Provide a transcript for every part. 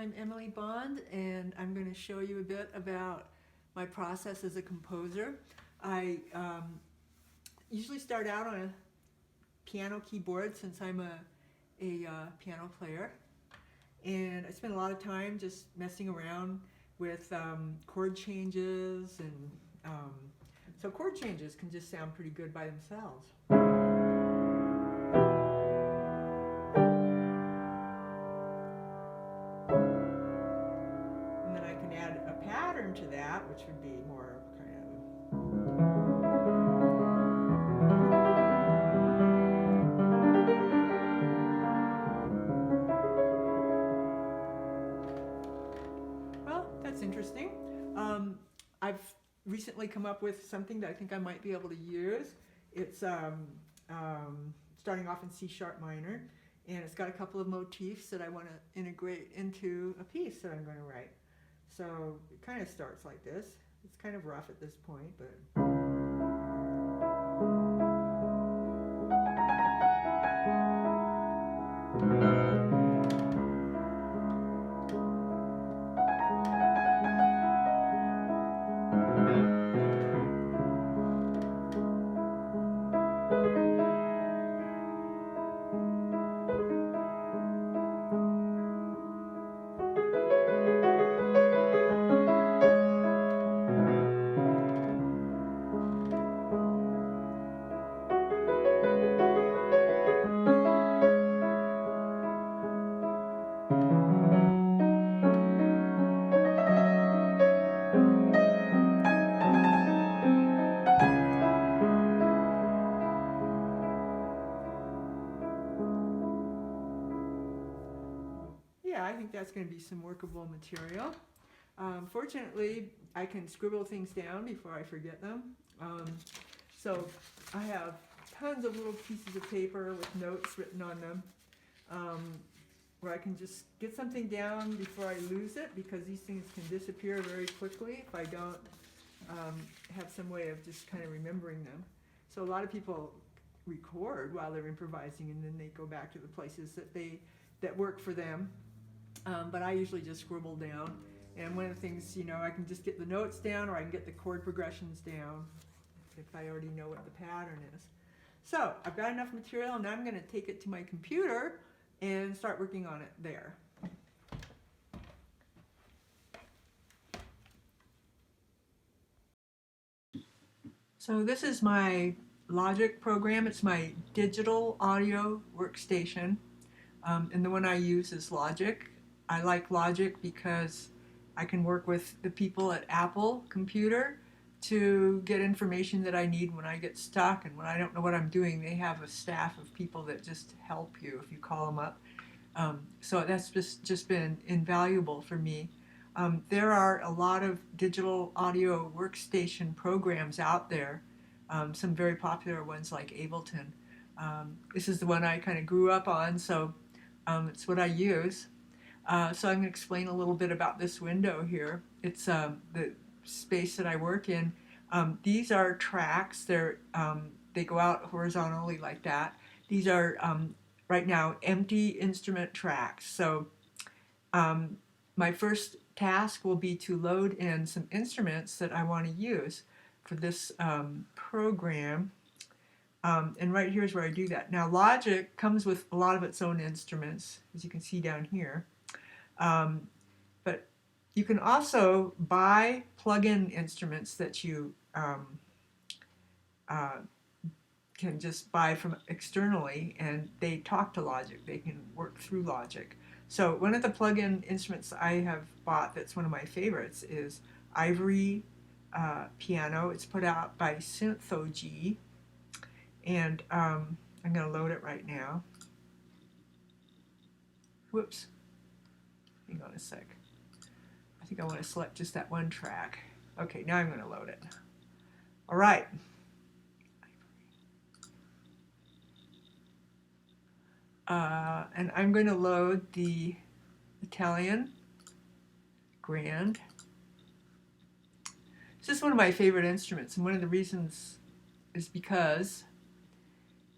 I'm Emily Bond, and I'm going to show you a bit about my process as a composer. I usually start out on a piano keyboard since I'm a piano player, and I spend a lot of time just messing around with chord changes, and so chord changes can just sound pretty good by themselves. And then I can add a pattern to that, which would be more kind of, well, that's interesting. I've recently come up with something that I think I might be able to use. It's starting off in C sharp minor, and it's got a couple of motifs that I want to integrate into a piece that I'm going to write. So it kind of starts like this. It's kind of rough at this point, but... Yeah, I think that's going to be some workable material. Fortunately, I can scribble things down before I forget them. So I have tons of little pieces of paper with notes written on them, where I can just get something down before I lose it, because these things can disappear very quickly if I don't have some way of just kind of remembering them. So a lot of people record while they're improvising, and then they go back to the places that work for them. But I usually just scribble down. And one of the things, I can just get the notes down, or I can get the chord progressions down if I already know what the pattern is. So I've got enough material, and now I'm going to take it to my computer and start working on it there. So this is my Logic program. It's my digital audio workstation, and the one I use is Logic. I like Logic because I can work with the people at Apple Computer to get information that I need when I get stuck and when I don't know what I'm doing. They have a staff of people that just help you if you call them up. So that's just been invaluable for me. There are a lot of digital audio workstation programs out there, some very popular ones like Ableton. This is the one I kind of grew up on, so it's what I use. So I'm going to explain a little bit about this window here. It's the space that I work in. These are tracks. They go out horizontally like that. These are right now empty instrument tracks. So my first task will be to load in some instruments that I want to use for this program. And right here is where I do that. Now Logic comes with a lot of its own instruments, as you can see down here. But you can also buy plug-in instruments that you can just buy from externally, and they talk to Logic. They can work through Logic. So one of the plug-in instruments I have bought that's one of my favorites is Ivory Piano. It's put out by Synthogy, and I'm going to load it right now. Whoops. Hang on a sec. I think I want to select just that one track. Okay, now I'm going to load it. All right. And I'm going to load the Italian Grand. This is one of my favorite instruments, and one of the reasons is because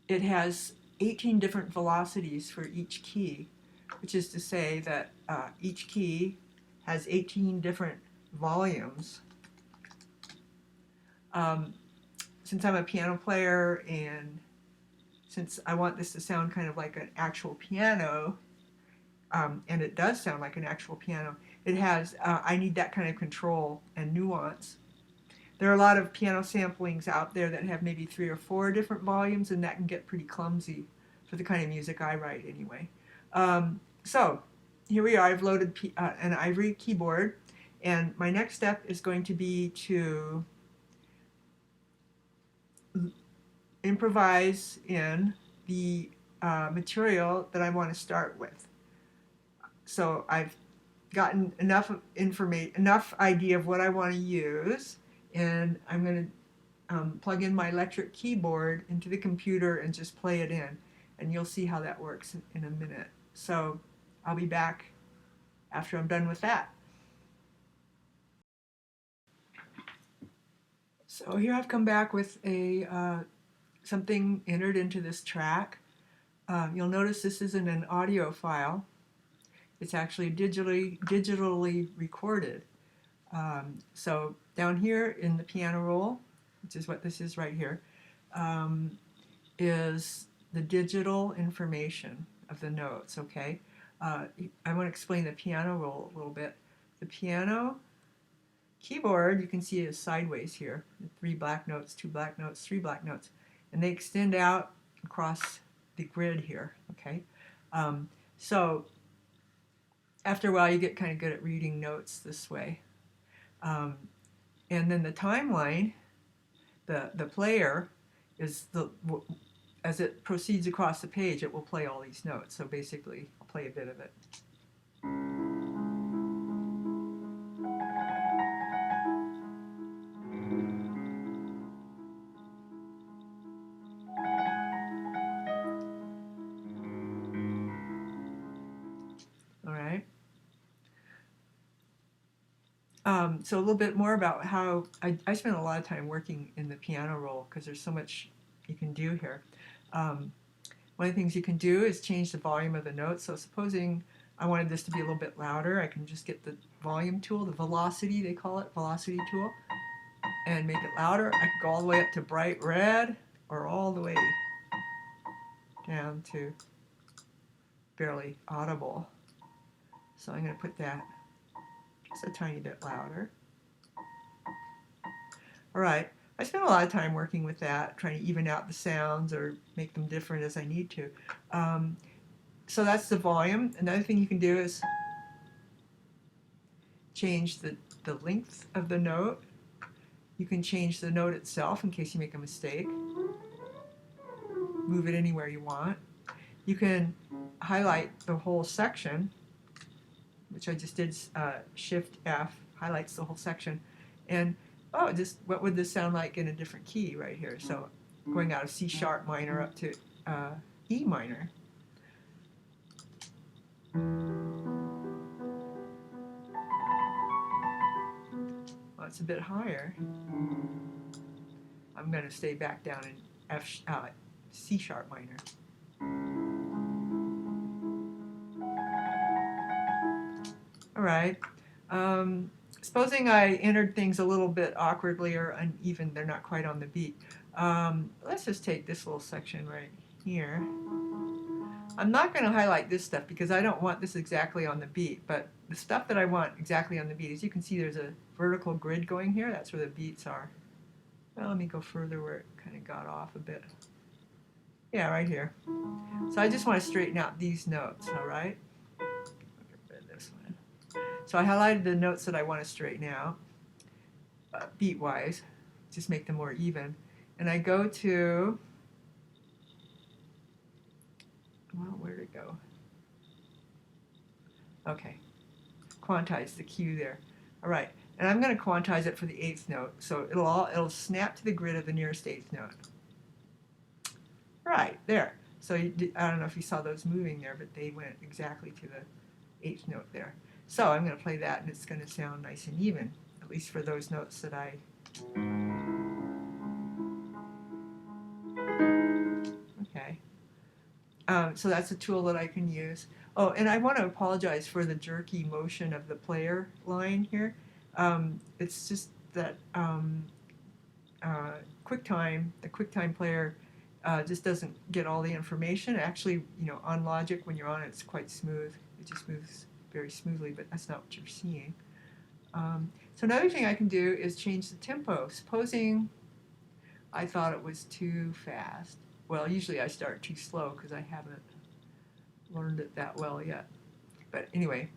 it has 18 different velocities for each key. which is to say that each key has 18 different volumes. Since I'm a piano player and since I want this to sound kind of like an actual piano, and it does sound like an actual piano, it has, I need that kind of control and nuance. There are a lot of piano samplings out there that have maybe 3 or 4 different volumes, and that can get pretty clumsy for the kind of music I write anyway. So here we are. I've loaded an ivory keyboard, and my next step is going to be to improvise in the material that I want to start with. So I've gotten enough enough idea of what I want to use, and I'm going to plug in my electric keyboard into the computer and just play it in, and you'll see how that works in a minute. So I'll be back after I'm done with that. So here I've come back with a something entered into this track. You'll notice this isn't an audio file. It's actually digitally recorded. So down here in the piano roll, which is what this is right here, is the digital information of the notes, okay? I want to explain the piano roll a little bit. The piano keyboard, you can see it is sideways here. 3 black notes, 2 black notes, 3 black notes. And they extend out across the grid here, okay? So after a while, you get kind of good at reading notes this way. And then the timeline, the player, is as it proceeds across the page, it will play all these notes. So basically, I'll play a bit of it. All right. So a little bit more about how I spent a lot of time working in the piano roll because there's so much you can do here. One of the things you can do is change the volume of the notes. So supposing I wanted this to be a little bit louder, I can just get the volume tool, the velocity, they call it, velocity tool, and make it louder. I can go all the way up to bright red or all the way down to barely audible. So I'm going to put that just a tiny bit louder. All right, I spent a lot of time working with that, trying to even out the sounds or make them different as I need to. So that's the volume. Another thing you can do is change the length of the note. You can change the note itself in case you make a mistake. Move it anywhere you want. You can highlight the whole section, which I just did. Shift F highlights the whole section. And oh, just what would this sound like in a different key right here? So going out of C sharp minor up to E minor. Well, it's a bit higher. I'm going to stay back down in C sharp minor. All right. Supposing I entered things a little bit awkwardly or uneven, they're not quite on the beat. Let's just take this little section right here. I'm not going to highlight this stuff because I don't want this exactly on the beat, but the stuff that I want exactly on the beat, as you can see, there's a vertical grid going here. That's where the beats are. Well, let me go further where it kind of got off a bit. Yeah, right here. So I just want to straighten out these notes, all right? This one. So I highlighted the notes that I want to straighten out, beat-wise, just make them more even. And I go to, well, where'd it go? Okay, quantize the cue there. All right, and I'm going to quantize it for the 8th note, so it'll snap to the grid of the nearest 8th note. Right, there. So I don't know if you saw those moving there, but they went exactly to the 8th note there. So I'm going to play that, and it's going to sound nice and even, at least for those notes that I... Okay. So that's a tool that I can use. Oh, and I want to apologize for the jerky motion of the player line here. It's just that QuickTime, the QuickTime player, just doesn't get all the information. Actually, you know, on Logic, when you're on it, it's quite smooth. It just moves very smoothly, but that's not what you're seeing. So another thing I can do is change the tempo. Supposing I thought it was too fast. Well, usually I start too slow because I haven't learned it that well yet. But anyway,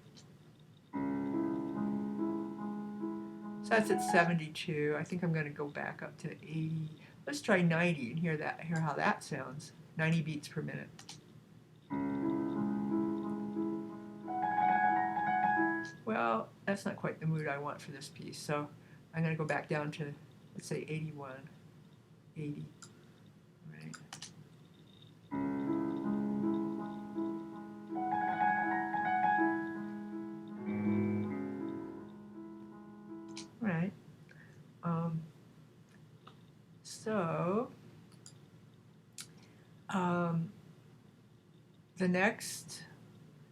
so that's at 72. I think I'm going to go back up to 80. Let's try 90 and hear how that sounds. 90 beats per minute. Well, that's not quite the mood I want for this piece, so I'm going to go back down to, let's say, 81, 80. Right. Right. So the next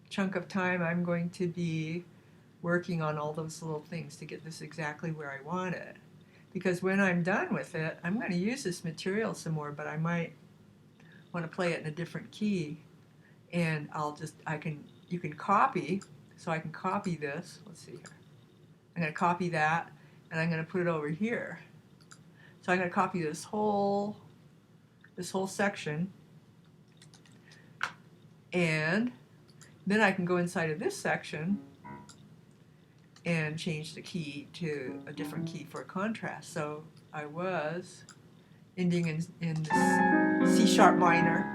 chunk of time I'm going to be working on all those little things to get this exactly where I want it. Because when I'm done with it, I'm going to use this material some more, but I might want to play it in a different key. And you can copy, so I can copy this. Let's see here. I'm going to copy that, and I'm going to put it over here. So I'm going to copy this whole section, and then I can go inside of this section and change the key to a different key for contrast. So I was ending in this C sharp minor.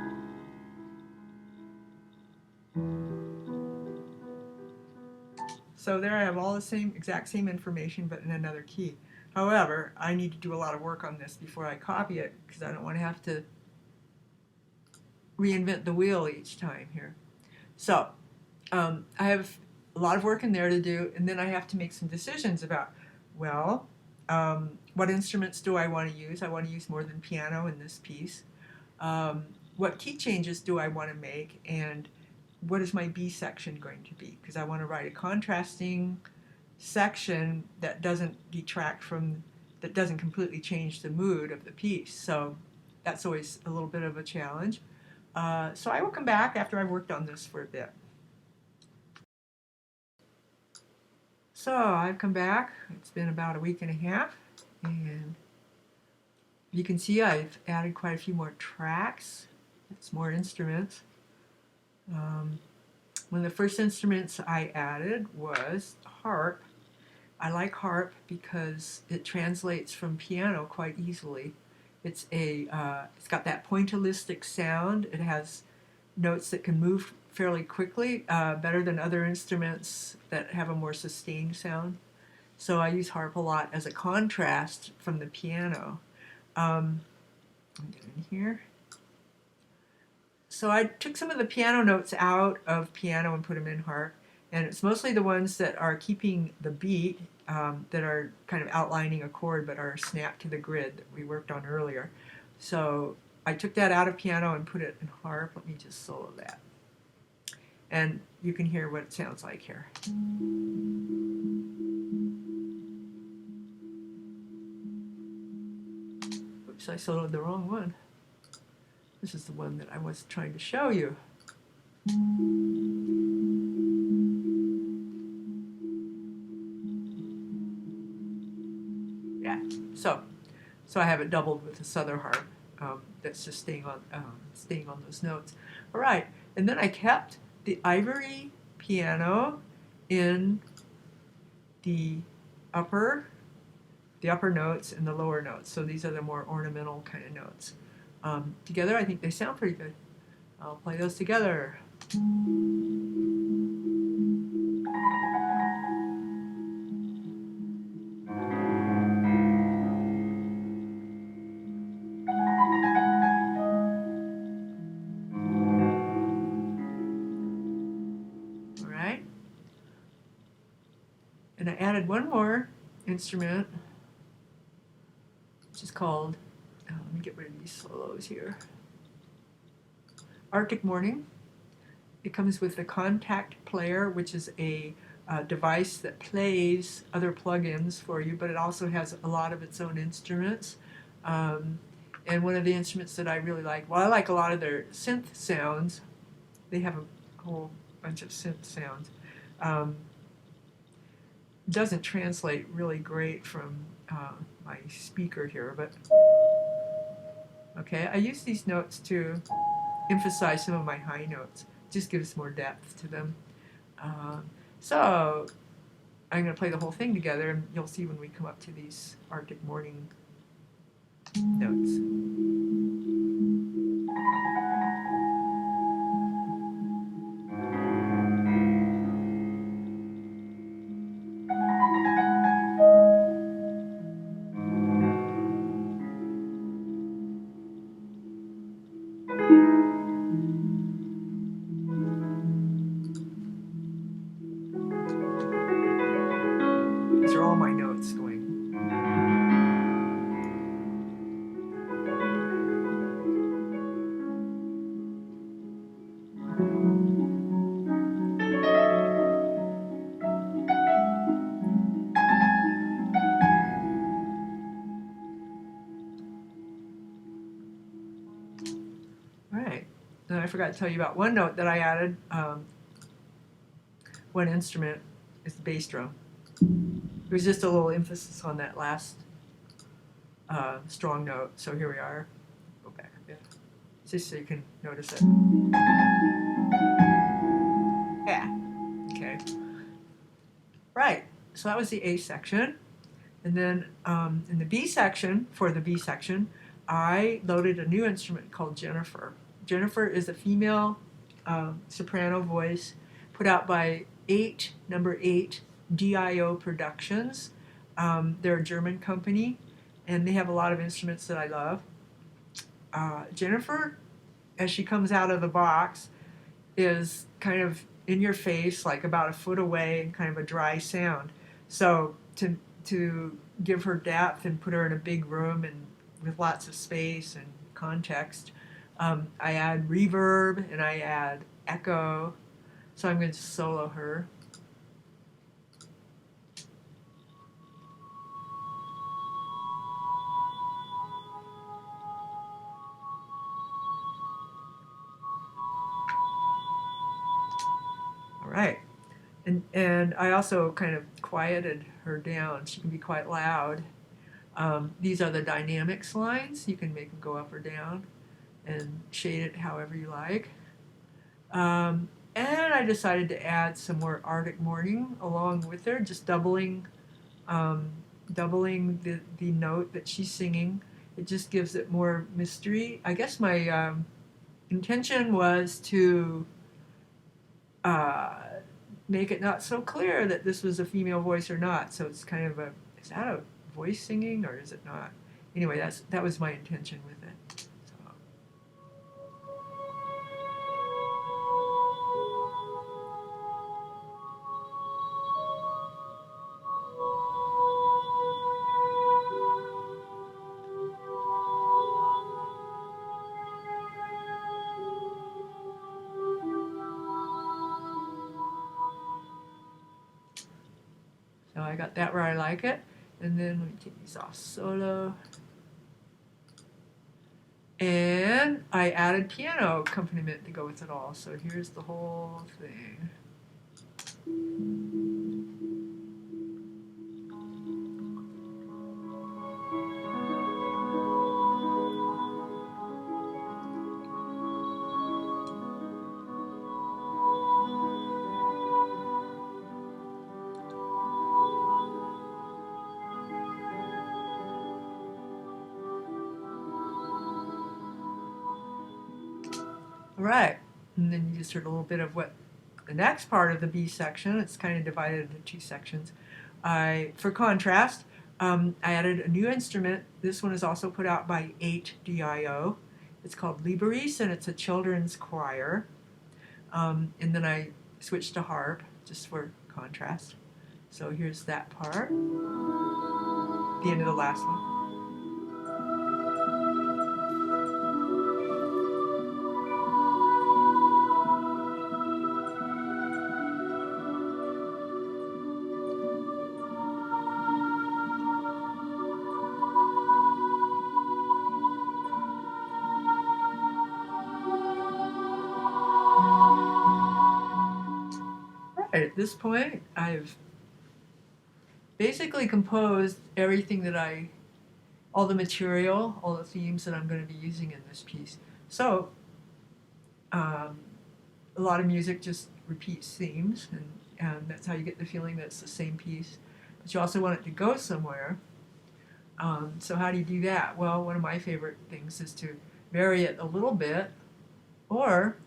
So there I have all the exact same information, but in another key. However, I need to do a lot of work on this before I copy it, because I don't want to have to reinvent the wheel each time here. So I have a lot of work in there to do, and then I have to make some decisions about, well, what instruments do I want to use? I want to use more than piano in this piece. What key changes do I want to make, and what is my B section going to be? Because I want to write a contrasting section that doesn't that doesn't completely change the mood of the piece. So that's always a little bit of a challenge. So I will come back after I've worked on this for a bit. So I've come back. It's been about a week and a half, and you can see I've added quite a few more tracks. It's more instruments. One of the first instruments I added was harp. I like harp because it translates from piano quite easily. It's got that pointillistic sound. It has notes that can move fairly quickly, better than other instruments that have a more sustained sound. So I use harp a lot as a contrast from the piano. Let me get in here. So I took some of the piano notes out of piano and put them in harp, and it's mostly the ones that are keeping the beat, that are kind of outlining a chord but are snapped to the grid that we worked on earlier. So I took that out of piano and put it in harp. Let me just solo that. And you can hear what it sounds like here. Oops, I soloed the wrong one. This is the one that I was trying to show you. Yeah, so I have it doubled with this other harp that's just staying on those notes. All right, and then I kept the ivory piano in the upper notes and the lower notes. So these are the more ornamental kind of notes. Together, I think they sound pretty good. I'll play those together. All right. And I added one more instrument, which is called, let me get rid of these solos here, Arctic Morning. It comes with the contact player, which is a device that plays other plugins for you, but it also has a lot of its own instruments. Um, and one of the instruments that I really like, well, I like a lot of their synth sounds. They have a whole bunch of synth sounds. Um, doesn't translate really great from my speaker here, but okay. I use these notes to emphasize some of my high notes. Just gives more depth to them. Um, so I'm going to play the whole thing together, and you'll see when we come up to these Arctic morning notes. These are all my notes going. All right. And I forgot to tell you about one note that I added. One instrument is the bass drum. It was just a little emphasis on that last strong note. So here we are. Go back a bit, just so you can notice it. Yeah. Okay. Right. So that was the A section. And then in the B section, for the B section, I loaded a new instrument called Jennifer. Jennifer is a female soprano voice put out by number 8 DIO Productions. They're a German company, and they have a lot of instruments that I love. Jennifer, as she comes out of the box, is kind of in your face, like about a foot away, and kind of a dry sound. So to give her depth and put her in a big room and with lots of space and context, I add reverb and I add echo. So I'm going to solo her. All right. And I also kind of quieted her down. She can be quite loud. These are the dynamics lines. You can make them go up or down and shade it however you like. And I decided to add some more Arctic morning along with her, just doubling the note that she's singing. It just gives it more mystery. I guess my intention was to uh, make it not so clear that this was a female voice or not. So it's kind of is that a voice singing or is it not? Anyway, that was my intention with it. So. So I got that where I like it. And then we take these off solo. And I added piano accompaniment to go with it all. So here's the whole thing. All right. And then you just heard a little bit of what the next part of the B section. It's kind of divided into two sections. For contrast, I added a new instrument. This one is also put out by 8DIO. It's called Liberis, and it's a children's choir. And then I switched to harp, just for contrast. So here's that part. The end of the last one. at this point, I've basically composed everything that all the material, all the themes that I'm going to be using in this piece. So, a lot of music just repeats themes, and that's how you get the feeling that it's the same piece. But you also want it to go somewhere. So how do you do that? Well, one of my favorite things is to vary it a little bit, or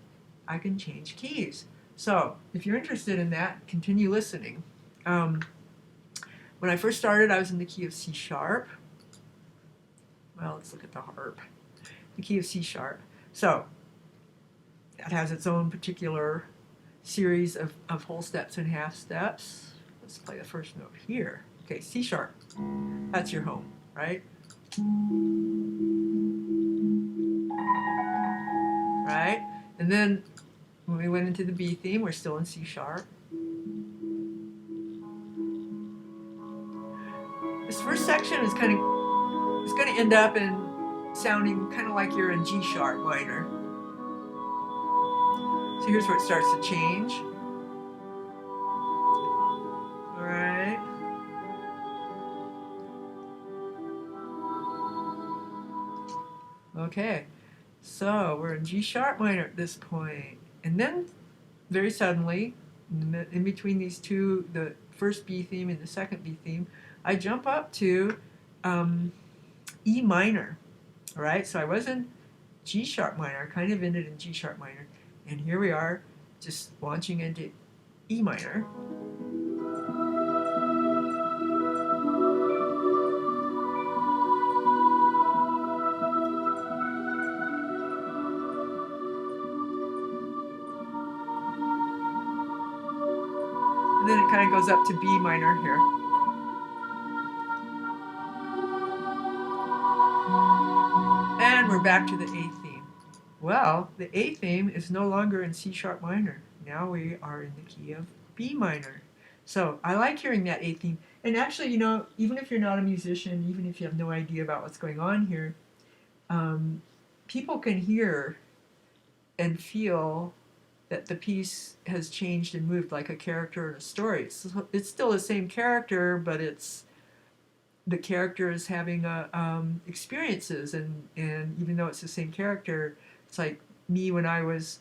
I can change keys. So if you're interested in that, continue listening. When I first started, I was in the key of C sharp. Well, let's look at the harp. The key of C sharp. So that has its own particular series of whole steps and half steps. Let's play the first note here. Okay, C sharp. That's your home, right? Right? And then when we went into the B theme, we're still in C sharp. This first section is going to end up in sounding kind of like you're in G sharp minor. So here's where it starts to change. All right. Okay. So we're in G sharp minor at this point. And then very suddenly, in between these two, the first B theme and the second B theme, I jump up to E minor. All right, so I was in G sharp minor, kind of ended in G sharp minor, and here we are just launching into E minor. And then it kind of goes up to B minor here. And we're back to the A theme. Well, the A theme is no longer in C sharp minor. Now we are in the key of B minor. So I like hearing that A theme. And actually, you know, even if you're not a musician, even if you have no idea about what's going on here, people can hear and feel that the piece has changed and moved like a character in a story. It's still the same character, but the character is having experiences, and even though it's the same character, it's like me when I was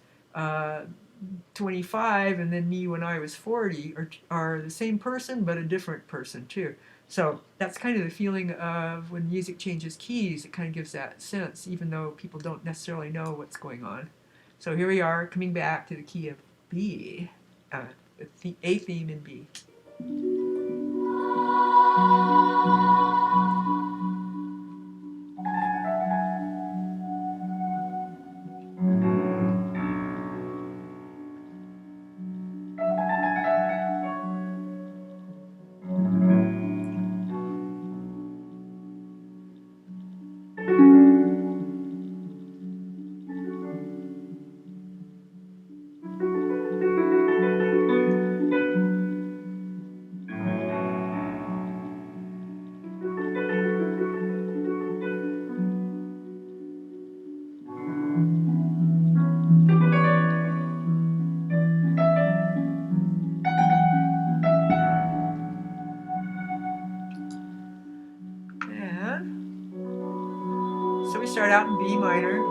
25 and then me when I was 40 are the same person but a different person too. So that's kind of the feeling of when music changes keys. It kind of gives that sense, even though people don't necessarily know what's going on. So here we are coming back to the key of B, the A theme in B. So we start out in B minor.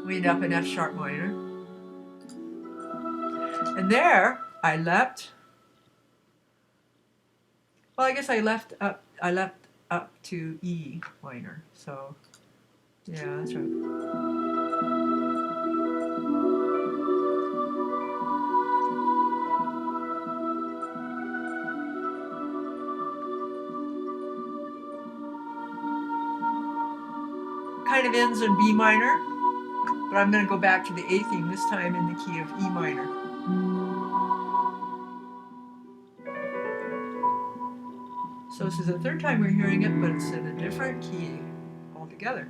We end up in F sharp minor. And there I leapt. Well, I guess I leapt up to E minor. So yeah, that's right. Kind of ends in B minor, but I'm going to go back to the A theme, this time in the key of E minor. So this is the third time we're hearing it, but it's in a different key altogether.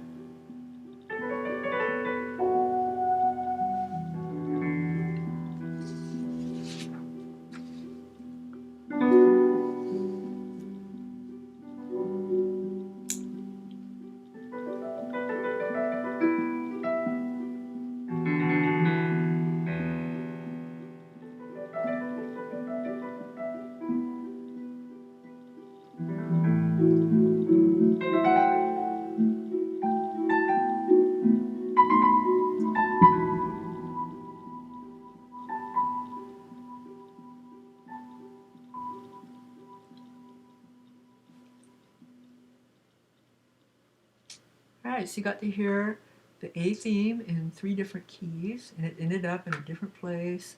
All right, so you got to hear the A theme in 3 different keys, and it ended up in a different place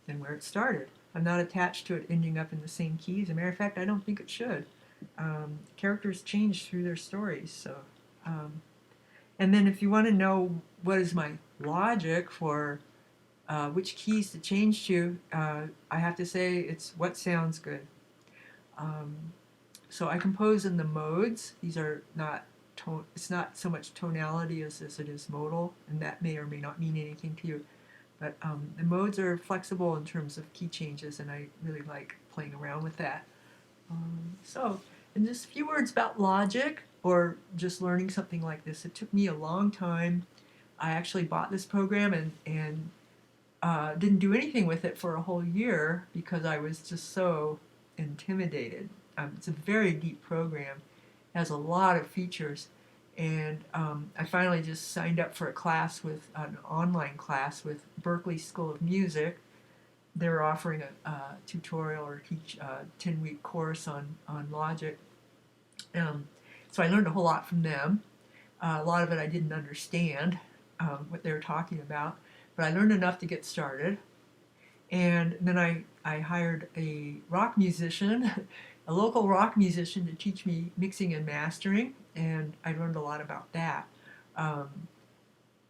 than where it started. I'm not attached to it ending up in the same key. As a matter of fact, I don't think it should. Characters change through their stories, so. And then if you want to know what is my logic for which keys to change to, I have to say it's what sounds good. Um, so I compose in the modes. These are not tone. It's not so much tonality as it is modal, and that may or may not mean anything to you. But the modes are flexible in terms of key changes, and I really like playing around with that. So, and just a few words about logic or just learning something like this. It took me a long time. I actually bought this program and didn't do anything with it for a whole year because I was just so intimidated. It's a very deep program, has a lot of features, and I finally just signed up for a class with an online class with Berklee School of Music. They're offering a tutorial or teach 10-week course on Logic. So I learned a whole lot from them. A lot of it I didn't understand what they were talking about, but I learned enough to get started. And then I hired a rock musician, a local rock musician, to teach me mixing and mastering, and I learned a lot about that. Um,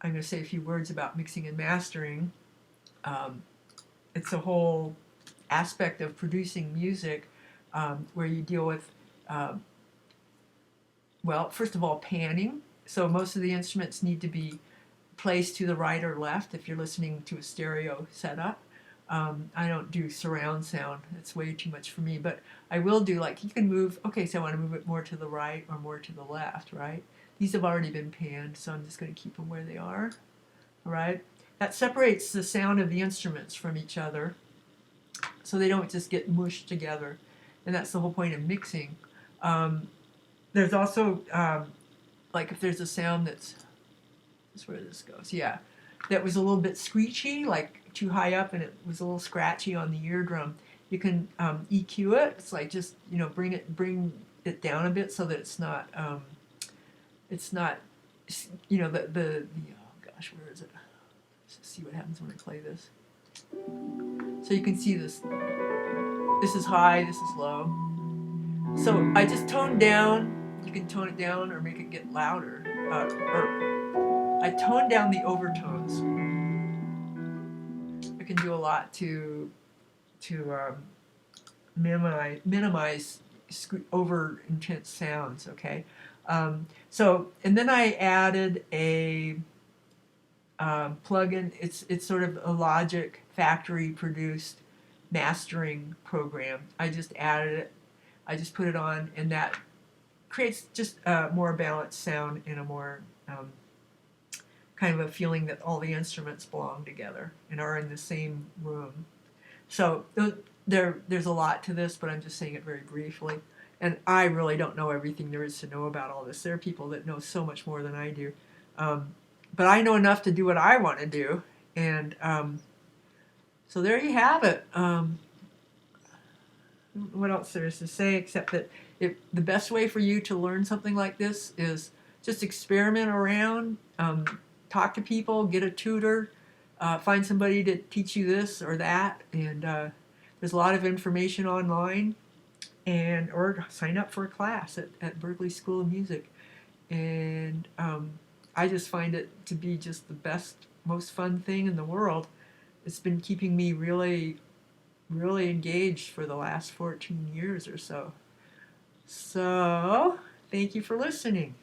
I'm going to say a few words about mixing and mastering. It's a whole aspect of producing music where you deal with, well, first of all, panning. So most of the instruments need to be placed to the right or left if you're listening to a stereo setup. I don't do surround sound. It's way too much for me. But I will do, like, you can move, okay, so I want to move it more to the right or more to the left, right? These have already been panned, so I'm just going to keep them where they are, all right? That separates the sound of the instruments from each other so they don't just get mushed together. And that's the whole point of mixing. There's also, like, if there's a sound that's where this goes, yeah, that was a little bit screechy, like too high up, and it was a little scratchy on the eardrum. You can EQ it. It's like just bring it down a bit so that it's not the oh gosh, where is it? Let's see what happens when I play this. So you can see this. This is high. This is low. So I just toned down. You can tone it down or make it get louder. Or I toned down the overtones. I can do a lot to minimize over intense sounds. Okay, so and then I added a plugin. It's sort of a Logic factory produced mastering program. I just added it. I just put it on, and that creates just a more balanced sound and a more kind of a feeling that all the instruments belong together and are in the same room. So there's a lot to this, but I'm just saying it very briefly. And I really don't know everything there is to know about all this. There are people that know so much more than I do. But I know enough to do what I want to do. And so there you have it. What else there is to say except that the best way for you to learn something like this is just experiment around, talk to people, get a tutor, find somebody to teach you this or that, and there's a lot of information online, or sign up for a class at Berklee School of Music, and I just find it to be just the best, most fun thing in the world. It's been keeping me really engaged for the last 14 years or so. So, thank you for listening.